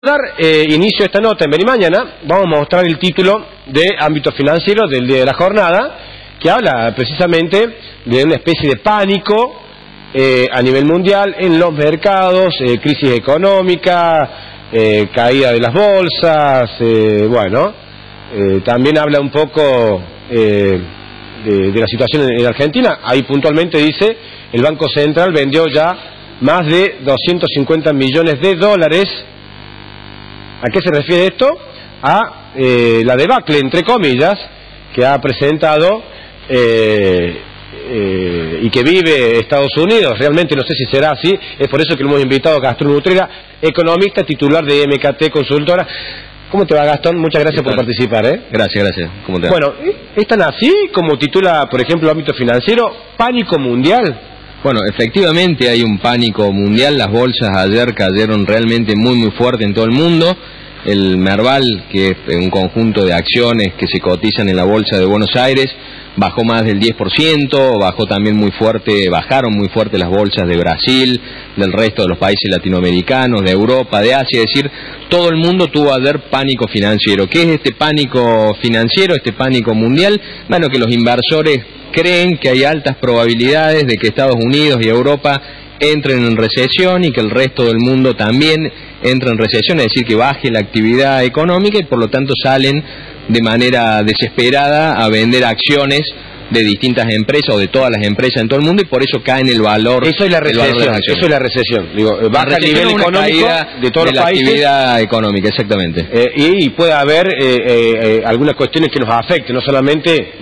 Dar inicio a esta nota en Benimañana, vamos a mostrar el título de ámbito financiero del día de la jornada, que habla precisamente de una especie de pánico a nivel mundial en los mercados, crisis económica, caída de las bolsas, también habla un poco de la situación en Argentina. Ahí puntualmente dice, el Banco Central vendió ya más de 250 millones de dólares. ¿A qué se refiere esto? A la debacle, entre comillas, que ha presentado y que vive Estados Unidos. Realmente no sé si será así, es por eso que lo hemos invitado a Gastón Utrera, economista titular de MKT Consultora. ¿Cómo te va, Gastón? Muchas gracias por participar. Gracias. ¿Cómo te va? Bueno, ¿es tan así como titula, por ejemplo, ámbito financiero, pánico mundial? Bueno, efectivamente hay un pánico mundial. Las bolsas ayer cayeron realmente muy fuerte en todo el mundo. El Merval, que es un conjunto de acciones que se cotizan en la bolsa de Buenos Aires, bajó más del 10%, bajaron muy fuerte las bolsas de Brasil, del resto de los países latinoamericanos, de Europa, de Asia, es decir, todo el mundo tuvo ayer pánico financiero. ¿Qué es este pánico financiero, este pánico mundial? Bueno, que los inversores creen que hay altas probabilidades de que Estados Unidos y Europa entren en recesión y que el resto del mundo también entre en recesión, es decir, que baje la actividad económica y por lo tanto salen de manera desesperada a vender acciones de distintas empresas o de todas las empresas en todo el mundo y por eso cae en el valor. Eso es la recesión, eso es la recesión. Digo, baja el nivel económico de todos los países. La actividad económica, exactamente. Y puede haber algunas cuestiones que nos afecten, no solamente,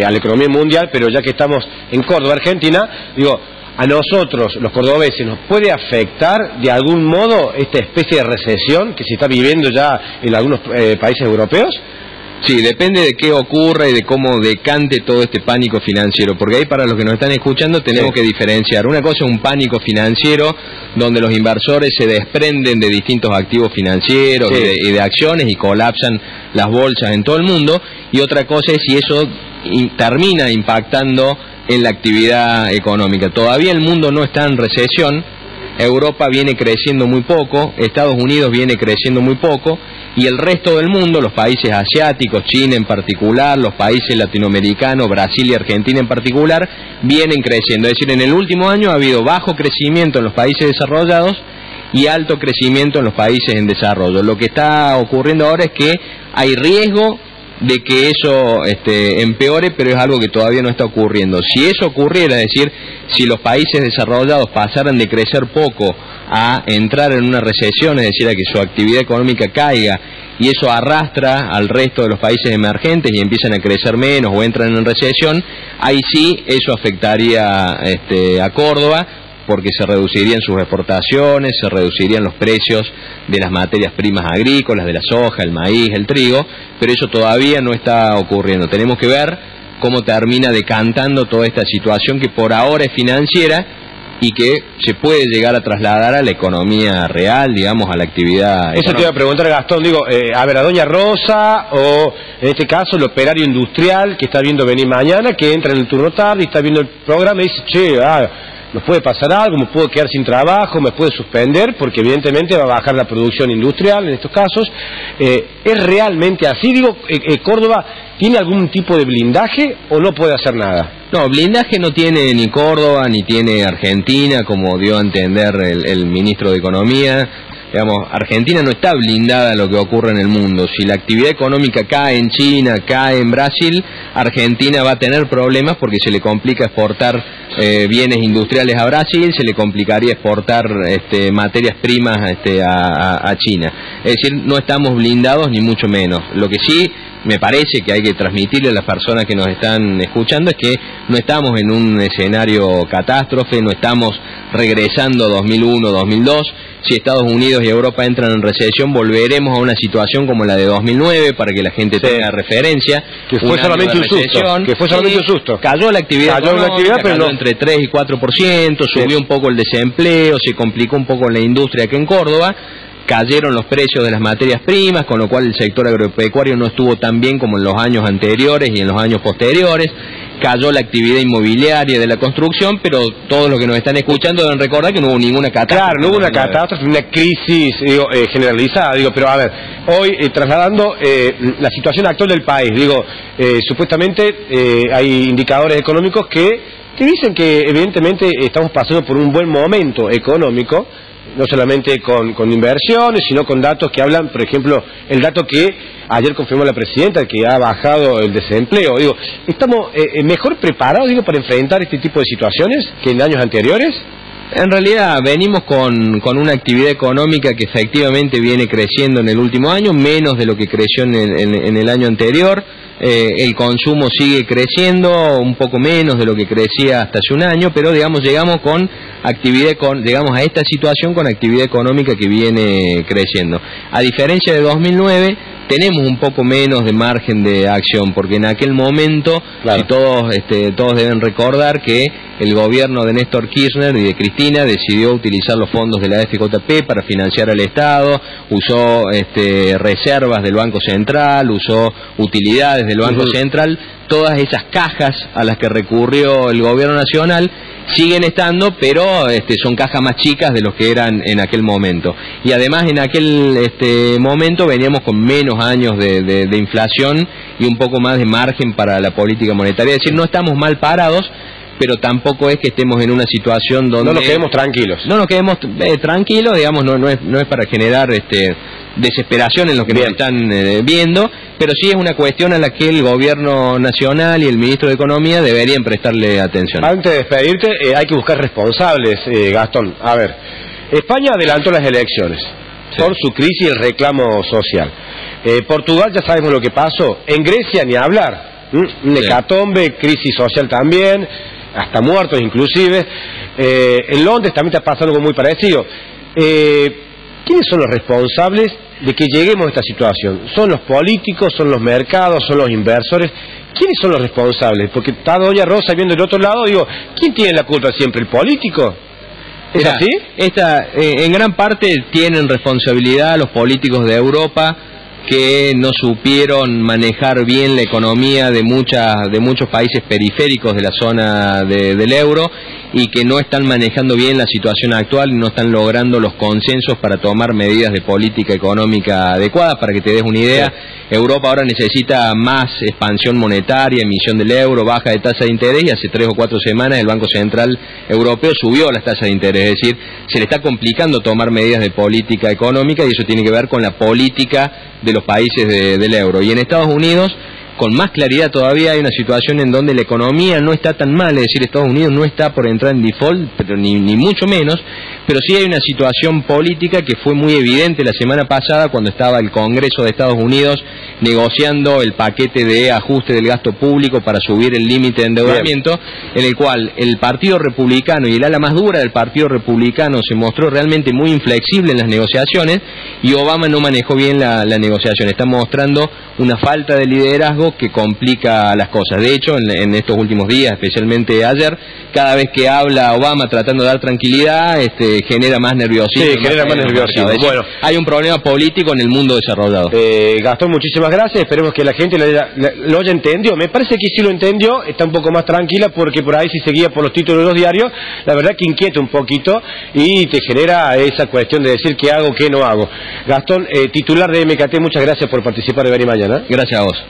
a la economía mundial, pero ya que estamos en Córdoba, Argentina, a nosotros, los cordobeses, ¿nos puede afectar de algún modo esta especie de recesión que se está viviendo ya en algunos países europeos? Sí, depende de qué ocurra y de cómo decante todo este pánico financiero, porque ahí para los que nos están escuchando tenemos que diferenciar. Una cosa es un pánico financiero donde los inversores se desprenden de distintos activos financieros y de acciones y colapsan las bolsas en todo el mundo, y otra cosa es si eso termina impactando en la actividad económica. Todavía el mundo no está en recesión, Europa viene creciendo muy poco, Estados Unidos viene creciendo muy poco, y el resto del mundo, los países asiáticos, China en particular, los países latinoamericanos, Brasil y Argentina en particular, vienen creciendo. Es decir, en el último año ha habido bajo crecimiento en los países desarrollados y alto crecimiento en los países en desarrollo. Lo que está ocurriendo ahora es que hay riesgo de que eso empeore, pero es algo que todavía no está ocurriendo. Si eso ocurriera, es decir, si los países desarrollados pasaran de crecer poco a entrar en una recesión, es decir, a que su actividad económica caiga, y eso arrastra al resto de los países emergentes y empiezan a crecer menos o entran en recesión, ahí sí eso afectaría a Córdoba, porque se reducirían sus exportaciones, se reducirían los precios de las materias primas agrícolas, de la soja, el maíz, el trigo, pero eso todavía no está ocurriendo. Tenemos que ver cómo termina decantando toda esta situación que por ahora es financiera y que se puede llegar a trasladar a la economía real, digamos, a la actividad económica. Eso te iba a preguntar, Gastón, a Doña Rosa, o en este caso el operario industrial que está viendo Benimañana, que entra en el turno tarde y está viendo el programa y dice, me puede pasar algo, me puedo quedar sin trabajo, me puede suspender, porque evidentemente va a bajar la producción industrial en estos casos. ¿Es realmente así? ¿Córdoba tiene algún tipo de blindaje o no puede hacer nada? No, blindaje no tiene ni Córdoba, ni tiene Argentina, como dio a entender el ministro de Economía. Digamos, Argentina no está blindada a lo que ocurre en el mundo. Si la actividad económica cae en China, cae en Brasil, Argentina va a tener problemas porque se le complica exportar bienes industriales a Brasil, se le complicaría exportar materias primas a China. Es decir, no estamos blindados ni mucho menos. Lo que sí me parece que hay que transmitirle a las personas que nos están escuchando es que no estamos en un escenario catástrofe, no estamos regresando a 2001, 2002. Si Estados Unidos y Europa entran en recesión, volveremos a una situación como la de 2009, para que la gente tenga referencia. Que fue solamente un susto. Cayó la actividad pero entre 3 y 4%, subió un poco el desempleo, se complicó un poco la industria aquí en Córdoba. Cayeron los precios de las materias primas, con lo cual el sector agropecuario no estuvo tan bien como en los años anteriores y en los años posteriores. cayó la actividad inmobiliaria de la construcción, pero todos los que nos están escuchando deben recordar que no hubo ninguna catástrofe. Claro, no hubo una catástrofe, una crisis generalizada, pero a ver, hoy trasladando la situación actual del país, supuestamente hay indicadores económicos que dicen que evidentemente estamos pasando por un buen momento económico, no solamente con inversiones, sino con datos que hablan, por ejemplo, el dato que ayer confirmó la presidenta, que ha bajado el desempleo. ¿Estamos mejor preparados, para enfrentar este tipo de situaciones que en años anteriores? En realidad venimos con una actividad económica que efectivamente viene creciendo en el último año, menos de lo que creció en el año anterior. El consumo sigue creciendo, un poco menos de lo que crecía hasta hace un año, pero llegamos con actividad, llegamos a esta situación con actividad económica que viene creciendo. A diferencia de 2009, tenemos un poco menos de margen de acción, porque en aquel momento, claro, todos deben recordar que el gobierno de Néstor Kirchner y de Cristina decidió utilizar los fondos de la FJP para financiar al Estado, usó reservas del Banco Central, usó utilidades del Banco Central. Todas esas cajas a las que recurrió el gobierno nacional siguen estando, pero son cajas más chicas de los que eran en aquel momento. Y además en aquel momento veníamos con menos años de inflación y un poco más de margen para la política monetaria. Es decir, no estamos mal parados, pero tampoco es que estemos en una situación donde... No nos quedemos tranquilos. No nos quedemos tranquilos, digamos, no es para generar desesperación en los que nos están viendo, pero sí es una cuestión a la que el gobierno nacional y el ministro de Economía deberían prestarle atención. Antes de despedirte, hay que buscar responsables, Gastón. A ver, España adelantó las elecciones por su crisis y el reclamo social. Portugal ya sabemos lo que pasó. En Grecia ni hablar. Un hecatombe, crisis social también, hasta muertos inclusive. En Londres también está pasando algo muy parecido. ¿Quiénes son los responsables de que lleguemos a esta situación? ¿Son los políticos, son los mercados, son los inversores? ¿Quiénes son los responsables? Porque está doña Rosa viendo del otro lado, ¿quién tiene la culpa siempre? ¿El político? ¿Es así? En gran parte tienen responsabilidad los políticos de Europa, que no supieron manejar bien la economía de muchos países periféricos de la zona del euro, y que no están manejando bien la situación actual y no están logrando los consensos para tomar medidas de política económica adecuadas. Para que te des una idea, Europa ahora necesita más expansión monetaria, emisión del euro, baja de tasa de interés, y hace 3 o 4 semanas el Banco Central Europeo subió las tasas de interés. Es decir, se le está complicando tomar medidas de política económica, y eso tiene que ver con la política de los países del euro. Y en Estados Unidos, con más claridad todavía, hay una situación en donde la economía no está tan mal. Es decir, Estados Unidos no está por entrar en default, pero ni mucho menos, pero sí hay una situación política que fue muy evidente la semana pasada, cuando estaba el Congreso de Estados Unidos negociando el paquete de ajuste del gasto público para subir el límite de endeudamiento, en el cual el Partido Republicano y el ala más dura del Partido Republicano se mostró realmente muy inflexible en las negociaciones, y Obama no manejó bien la negociación. Está mostrando una falta de liderazgo que complica las cosas. De hecho, en estos últimos días, especialmente ayer, cada vez que habla Obama tratando de dar tranquilidad, genera más nerviosismo. Sí, genera más nerviosismo. Bueno, hay un problema político en el mundo desarrollado. Gastón, muchísimas gracias. Esperemos que la gente lo haya entendido. Me parece que sí lo entendió, está un poco más tranquila, porque por ahí, si seguía por los títulos de los diarios, la verdad que inquieta un poquito y te genera esa cuestión de decir qué hago, qué no hago. Gastón, titular de MKT, muchas gracias por participar de Ver y Mañana. Gracias a vos.